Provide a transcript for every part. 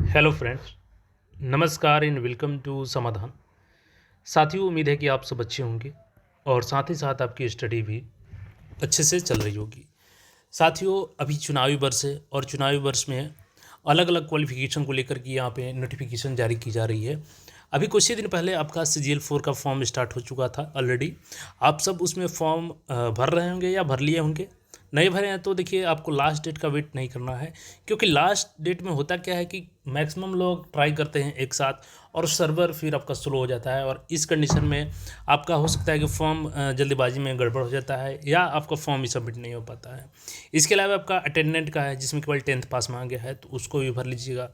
Hello friends, नमस्कार and welcome to समाधान। साथियों, उम्मीद है कि आप सब अच्छे होंगे और साथ ही साथ आपकी स्टडी भी अच्छे से चल रही होगी। साथियों, अभी चुनावी वर्ष है और चुनावी वर्ष में अलग अलग क्वालिफिकेशन को लेकर के यहाँ पे नोटिफिकेशन जारी की जा रही है। अभी कुछ ही दिन पहले आपका CGL 4 का फॉर्म स्टार्ट हो चुका था ऑलरेडी। आप सब उसमें फॉर्म भर रहे होंगे या भर लिए होंगे। नहीं भरे हैं तो देखिए, आपको लास्ट डेट का वेट नहीं करना है, क्योंकि लास्ट डेट में होता क्या है कि मैक्सिमम लोग ट्राई करते हैं एक साथ और सर्वर फिर आपका स्लो हो जाता है, और इस कंडीशन में आपका हो सकता है कि फॉर्म जल्दीबाजी में गड़बड़ हो जाता है या आपका फॉर्म ही सबमिट नहीं हो पाता है। इसके अलावा आपका अटेंडेंट का है, जिसमें केवल 10th पास मांगा गया है, तो उसको भी भर लीजिएगा।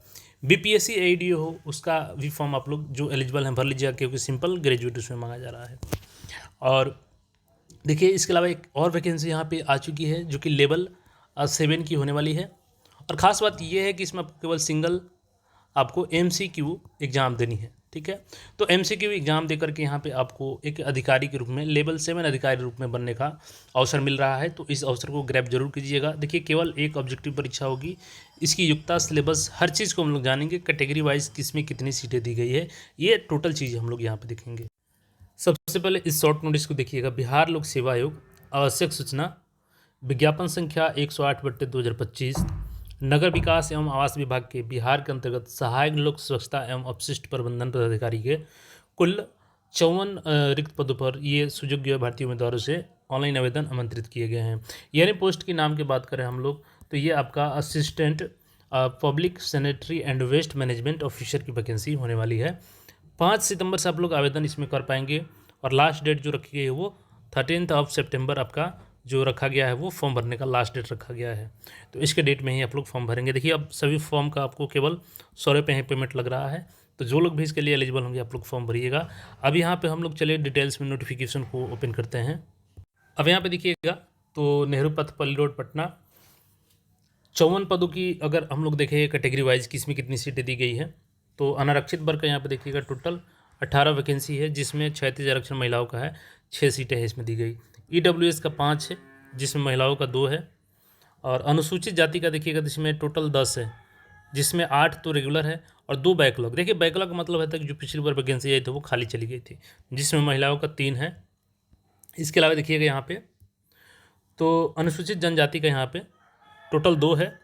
BPSC AEDO हो, उसका भी फॉर्म आप लोग जो एलिजिबल हैं भर लीजिएगा, क्योंकि सिंपल ग्रेजुएट उसमें मांगा जा रहा है। और देखिए, इसके अलावा एक और वैकेंसी यहाँ पे आ चुकी है, जो कि लेवल 7 की होने वाली है। और ख़ास बात यह है कि इसमें आपको केवल सिंगल आपको MCQ एग्ज़ाम देनी है, ठीक है। तो MCQ एग्ज़ाम देकर के यहाँ पे आपको एक अधिकारी के रूप में, लेवल 7 अधिकारी रूप में बनने का अवसर मिल रहा है। तो इस अवसर को ग्रैब जरूर कीजिएगा। देखिए, केवल एक ऑब्जेक्टिव परीक्षा होगी, इसकी युक्ता, सिलेबस, हर चीज़ को हम लोग जानेंगे। कैटेगरी वाइज किसमें कितनी सीटें दी गई है, ये टोटल चीज़ हम लोग यहाँ पर देखेंगे। सबसे पहले इस शॉर्ट नोटिस को देखिएगा। बिहार लोक सेवा आयोग आवश्यक सूचना, विज्ञापन संख्या 108/2025, नगर विकास एवं आवास विभाग के बिहार के अंतर्गत सहायक लोक स्वच्छता एवं अपशिष्ट प्रबंधन पदाधिकारी के कुल 54 रिक्त पदों पर ये सुयोग्य भारतीय उम्मीदवारों से ऑनलाइन आवेदन आमंत्रित किए गए हैं। यानी पोस्ट की नाम की बात करें हम लोग, तो ये आपका assistant public sanitary and waste management officer की वैकेंसी होने वाली है। 5 सितंबर से आप लोग आवेदन इसमें कर पाएंगे, और लास्ट डेट जो रखी गई है वो 13 सितंबर आपका जो रखा गया है, वो फॉर्म भरने का लास्ट डेट रखा गया है। तो इसके डेट में ही आप लोग फॉर्म भरेंगे। देखिए, अब सभी फॉर्म का आपको केवल 100 रुपये पेमेंट लग रहा है। तो जो लोग भी इसके लिए एलिजिबल होंगे, आप लोग फॉर्म भरिएगा। अब यहाँ पे हम लोग चलिए डिटेल्स में नोटिफिकेशन को ओपन करते हैं। अब यहाँ पे देखिएगा, तो नेहरू पथ, पल्ली रोड, पटना, 54 पदों की अगर हम लोग देखें कैटेगरी वाइज किसमें कितनी सीटें दी गई है, तो अनारक्षित वर्ग का यहाँ पे देखिएगा टोटल 18 वैकेंसी है, जिसमें 36 आरक्षण महिलाओं का है, 6 सीटें हैं इसमें दी गई। EWS का 5 है, जिसमें महिलाओं का 2 है। और अनुसूचित जाति का देखिएगा, जिसमें टोटल 10 है, जिसमें 8 तो रेगुलर है और 2 बैकलॉग। देखिए, बैकलॉग का मतलब है कि जो पिछली बार वैकेंसी आई थी वो खाली चली गई थी, जिसमें महिलाओं का 3 है। इसके अलावा देखिएगा यहाँ पे, तो अनुसूचित जनजाति का यहाँ पे टोटल 2 है,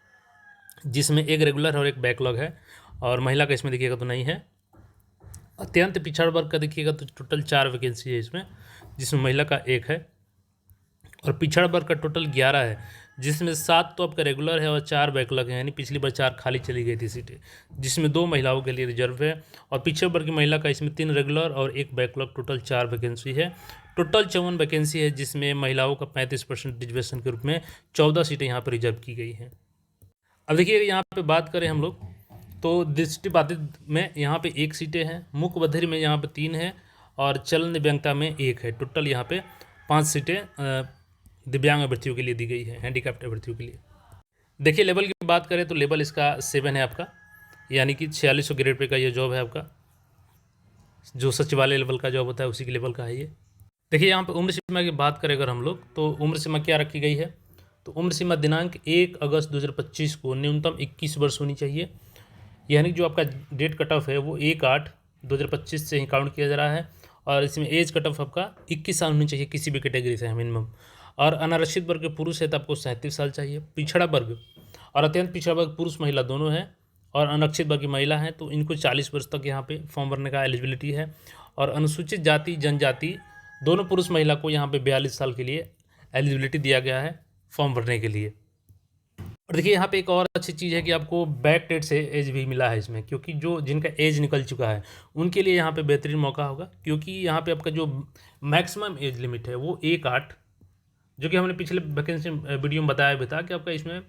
जिसमें 1 रेगुलर और 1 बैकलॉग है, और महिला का इसमें देखिएगा तो नहीं है। अत्यंत पिछड़ा वर्ग का देखिएगा तो टोटल 4 वैकेंसी है इसमें, जिसमें महिला का 1 है। और पिछड़ा वर्ग का टोटल 11 है, जिसमें 7 तो आपका रेगुलर है और 4 बैकलॉग है, यानी पिछली बार 4 खाली चली गई थी सीटें, जिसमें 2 महिलाओं के लिए रिजर्व है। और पिछड़े वर्ग की महिला का इसमें 3 रेगुलर और 1 बैकलॉग, टोटल 4 वैकेंसी है। टोटल 54 वैकेंसी है, जिसमें महिलाओं का 35% रिजर्वेशन के रूप में 14 सीटें यहाँ पर रिजर्व की गई हैं। अब देखिए, यहाँ पे बात करें हम लोग, तो दृष्टिबाधित में यहाँ पे 1 सीटें हैं, मुख बधिर में यहाँ पे 3 है, और चलन दिव्यांगता में 1 है। टोटल यहाँ पे 5 सीटें दिव्यांग अभ्यर्थियों के लिए दी गई है, हैंडीकैप्ड अभ्यर्थियों के लिए। देखिए, लेवल की बात करें तो लेवल इसका 7 है आपका, यानी कि 4600 ग्रेड पे का ये जॉब है आपका। जो सचिवालय लेवल का जॉब होता है उसी के लेवल का है ये। देखिए, यहाँ पे उम्र सीमा की बात करें अगर हम लोग, तो उम्र सीमा क्या रखी गई है, तो उम्र सीमा दिनांक 1 अगस्त 2025 को न्यूनतम 21 वर्ष होनी चाहिए। यानी जो आपका डेट कट ऑफ है वो 1/8/2025 से ही काउंट किया जा रहा है, और इसमें एज कट ऑफ आपका 21 साल होनी चाहिए, किसी भी कैटेगरी से है मिनिमम। और अनारक्षित वर्ग के पुरुष है तो आपको 37 साल चाहिए। पिछड़ा वर्ग और अत्यंत पिछड़ा वर्ग पुरुष महिला दोनों है, और अनारक्षित वर्ग की महिला है, तो इनको 40 वर्ष तक यहाँ पे फॉर्म भरने का एलिजिबिलिटी है। और अनुसूचित जाति जनजाति दोनों पुरुष महिला को यहाँ पे 42 साल के लिए एलिजिबिलिटी दिया गया है फॉर्म भरने के लिए। और देखिए, यहाँ पे एक और अच्छी चीज़ है कि आपको बैक डेट से एज भी मिला है इसमें, क्योंकि जो जिनका एज निकल चुका है उनके लिए यहाँ पे बेहतरीन मौका होगा, क्योंकि यहाँ पे आपका जो मैक्सिमम एज लिमिट है वो 1/8, जो कि हमने पिछले वैकेंसी वीडियो में बताया भी था कि आपका इसमें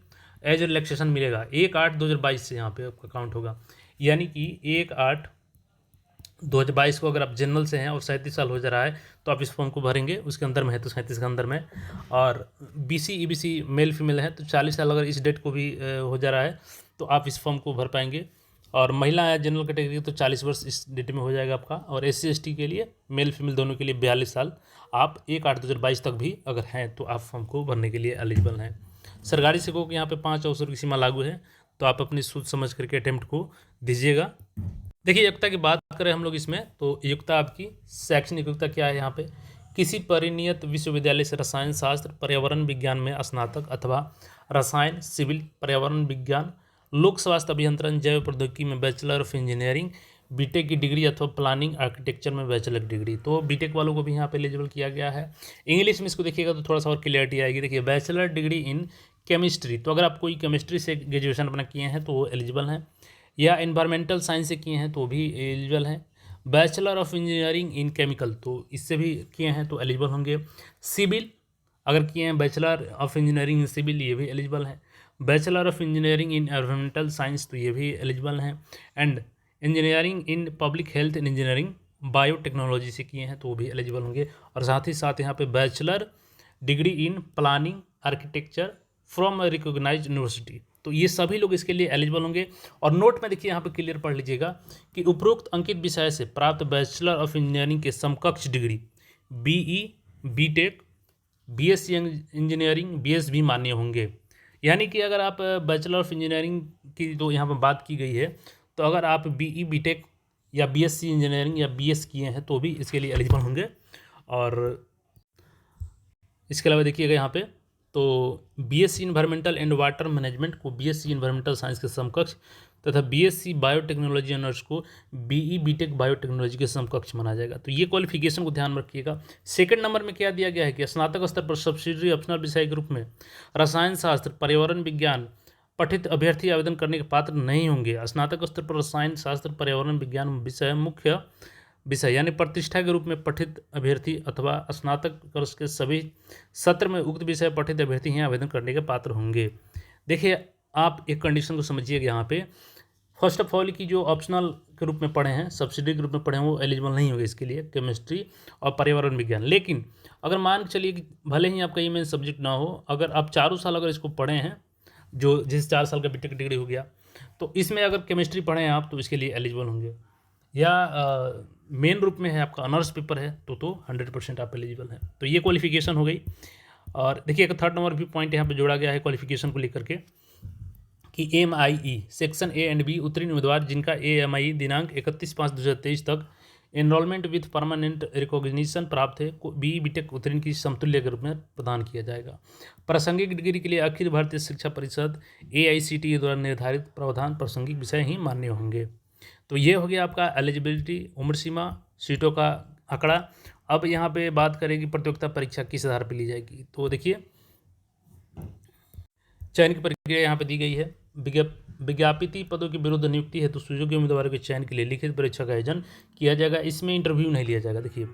एज रिलैक्सेशन मिलेगा 1/8/2022 से यहाँ पे आपका काउंट होगा। यानी कि 1/8/2022 को अगर आप जनरल से हैं और 37 साल हो जा रहा है, तो आप इस फॉर्म को भरेंगे, उसके अंदर में है तो 37 के अंदर में। और BC EBC मेल फीमेल है तो 40 साल अगर इस डेट को भी हो जा रहा है, तो आप इस फॉर्म को भर पाएंगे। और महिला है जनरल कैटेगरी तो 40 वर्ष इस डेट में हो जाएगा आपका। और SC ST के लिए मेल फीमेल दोनों के लिए 42 साल। आप 1/8/2022 तक भी अगर हैं तो आप फॉर्म को भरने के लिए एलिजिबल हैं। सरकारी सेवकों के यहाँ पे 5 अवसरों की सीमा लागू है। तो आप अपनी सोच समझ करके अटेम्प्ट को दीजिएगा। देखिए योग्यता की बात करें हम लोग इसमें, तो योग्यता आपकी शैक्षणिक योग्यता क्या है यहाँ पे, किसी परिनियत विश्वविद्यालय से रसायन शास्त्र पर्यावरण विज्ञान में स्नातक अथवा रसायन सिविल पर्यावरण विज्ञान लोक स्वास्थ्य अभियंत्रण जैव प्रौद्योगिकी में बैचलर ऑफ इंजीनियरिंग बीटेक की डिग्री अथवा प्लानिंग आर्किटेक्चर में बैचलर की डिग्री, तो बीटेक वालों को भी यहाँ पे एलिजिबल किया गया है। इंग्लिश में इसको देखिएगा तो थोड़ा सा और क्लियरिटी आएगी। देखिए बैचलर डिग्री इन केमिस्ट्री, तो अगर आप कोई केमिस्ट्री से ग्रेजुएशन अपना किए हैं तो वो एलिजिबल हैं, या इन्वायरमेंटल साइंस से किए हैं तो भी एलिजिबल हैं। Bachelor of engineering in chemical, तो इससे भी किए हैं तो एलिजिबल होंगे। सिविल अगर किए हैं bachelor of engineering in civil, ये भी एलिजिबल है। Bachelor of engineering in environmental science, तो ये भी एलिजिबल हैं। And engineering in public health and engineering biotechnology से किए हैं तो वो भी एलिजिबल होंगे। और साथ ही साथ यहाँ पे bachelor degree in planning architecture from recognised university, तो ये सभी लोग इसके लिए एलिजिबल होंगे। और नोट में देखिए यहाँ पे क्लियर पढ़ लीजिएगा कि उपरोक्त अंकित विषय से प्राप्त बैचलर ऑफ इंजीनियरिंग के समकक्ष degree BE BTech BSc engineering BS भी मान्य होंगे। यानी कि अगर आप बैचलर ऑफ इंजीनियरिंग की तो यहाँ पर बात की गई है, तो अगर आप बीई बीटेक या बीएससी इंजीनियरिंग या बीएस किए हैं तो भी इसके लिए एलिजिबल होंगे। और इसके अलावा देखिएगा यहाँ पे, तो BSc environmental and water management को बीएससी इन्वायरमेंटल साइंस के समकक्ष तथा बीएससी बायोटेक्नोलॉजी ऑनर्स को बीई बीटेक बायोटेक्नोलॉजी के समकक्ष माना जाएगा। तो ये क्वालिफिकेशन को ध्यान में रखिएगा। सेकंड नंबर में क्या दिया गया है कि स्नातक स्तर पर सब्सिडरी ऑप्शनल विषय के रूप में रसायन शास्त्र पर्यावरण विज्ञान पठित अभ्यर्थी आवेदन करने के पात्र नहीं होंगे। स्नातक स्तर पर रसायन शास्त्र पर्यावरण विज्ञान विषय मुख्य विषय यानी प्रतिष्ठा के रूप में पठित अभ्यर्थी अथवा स्नातक वर्ष के सभी सत्र में उक्त विषय पठित अभ्यर्थी ही आवेदन करने के पात्र होंगे। देखिए आप एक कंडीशन को समझिएगा यहाँ पे, फर्स्ट ऑफ ऑल की जो ऑप्शनल के रूप में पढ़े हैं, सब्सिडी के रूप में पढ़े हैं, वो एलिजिबल नहीं होंगे इसके लिए, केमिस्ट्री और पर्यावरण विज्ञान। लेकिन अगर मान के चलिए कि भले ही आपका ये मेन सब्जेक्ट ना हो, अगर आप चारों साल अगर इसको पढ़े हैं, जो जिस 4 साल का बीटेक डिग्री हो गया, तो इसमें अगर केमिस्ट्री पढ़े हैं आप तो इसके लिए एलिजिबल होंगे। या मेन रूप में है आपका ऑनर्स पेपर है तो 100% आप एलिजिबल हैं। तो ये क्वालिफिकेशन हो गई। और देखिए एक थर्ड नंबर भी पॉइंट यहाँ पे जोड़ा गया है क्वालिफिकेशन को लेकर के कि MIE section A and B उत्तीर्ण उम्मीदवार जिनका AMIE दिनांक 31/5/2023 तक एनरोलमेंट विथ परमानेंट रिकॉग्निशन प्राप्त है को BE बीटेक उत्तीर्ण की समतुल्य के रूप में प्रदान किया जाएगा। प्रासंगिक डिग्री के लिए अखिल भारतीय शिक्षा परिषद AICTE द्वारा निर्धारित प्रावधान प्रासंगिक विषय ही मान्य होंगे। तो ये हो गया आपका एलिजिबिलिटी, उम्र सीमा, सीटों का आंकड़ा। अब यहाँ पे बात करें कि प्रतियोगिता परीक्षा किस आधार पर ली जाएगी। तो देखिए चयन की प्रक्रिया यहाँ पे दी गई है। विज्ञापित पदों के विरुद्ध नियुक्ति है तो सुयोग्य उम्मीदवारों के चयन के लिए लिखित परीक्षा का आयोजन किया जाएगा। इसमें इंटरव्यू नहीं लिया जाएगा। देखिए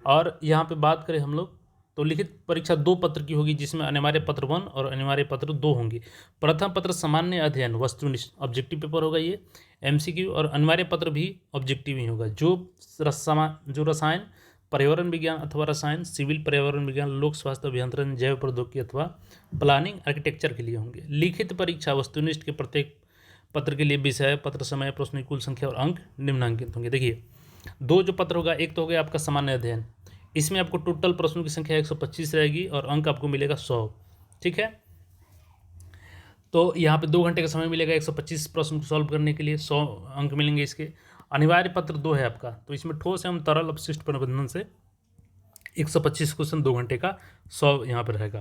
और यहाँ पे बात करें हम लोग तो लिखित परीक्षा 2 पत्र की होगी, जिसमें अनिवार्य पत्र 1 और अनिवार्य पत्र 2 होंगी। प्रथम पत्र सामान्य अध्ययन वस्तुनिष्ठ ऑब्जेक्टिव पेपर होगा ये MCQ, और अनिवार्य पत्र भी ऑब्जेक्टिव ही होगा। जो रसायन पर्यावरण विज्ञान अथवा रसायन सिविल पर्यावरण विज्ञान लोक स्वास्थ्य अभियंत्रण जैव प्रौद्योगिकी अथवा प्लानिंग आर्किटेक्चर के लिए होंगे। लिखित परीक्षा वस्तुनिष्ठ के प्रत्येक पत्र के लिए विषय पत्र समय प्रश्न कुल संख्या और अंक निम्नांकित होंगे। देखिए 2 जो पत्र होगा, एक तो हो गया आपका सामान्य अध्ययन, इसमें आपको टोटल प्रश्नों की संख्या 125 रहेगी और अंक आपको मिलेगा 100। ठीक है, तो यहाँ पे 2 घंटे का समय मिलेगा 125 प्रश्न को सॉल्व करने के लिए, 100 अंक मिलेंगे इसके। अनिवार्य पत्र 2 है आपका, तो इसमें ठोस एवं तरल अपशिष्ट प्रबंधन से 125 क्वेश्चन 2 घंटे का 100 यहाँ पर रहेगा,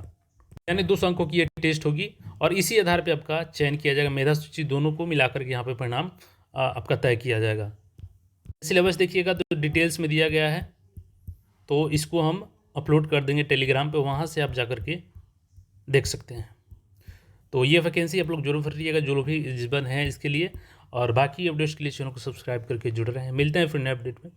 यानी 200 अंकों की ये टेस्ट होगी। और इसी आधार पे आपका चयन किया जाएगा, मेधा सूची दोनों को मिलाकर के यहाँ पे परिणाम आपका तय किया जाएगा। सिलेबस देखिएगा तो डिटेल्स में दिया गया है, तो इसको हम अपलोड कर देंगे टेलीग्राम पे, वहाँ से आप जा कर के देख सकते हैं। तो ये वैकेंसी आप लोग जरूर भरिएगा जो लोग भी एलिजिबल हैं इसके लिए, और बाकी अपडेट्स के लिए चैनल को सब्सक्राइब करके जुड़ रहे हैं। मिलते हैं फिर नए अपडेट में।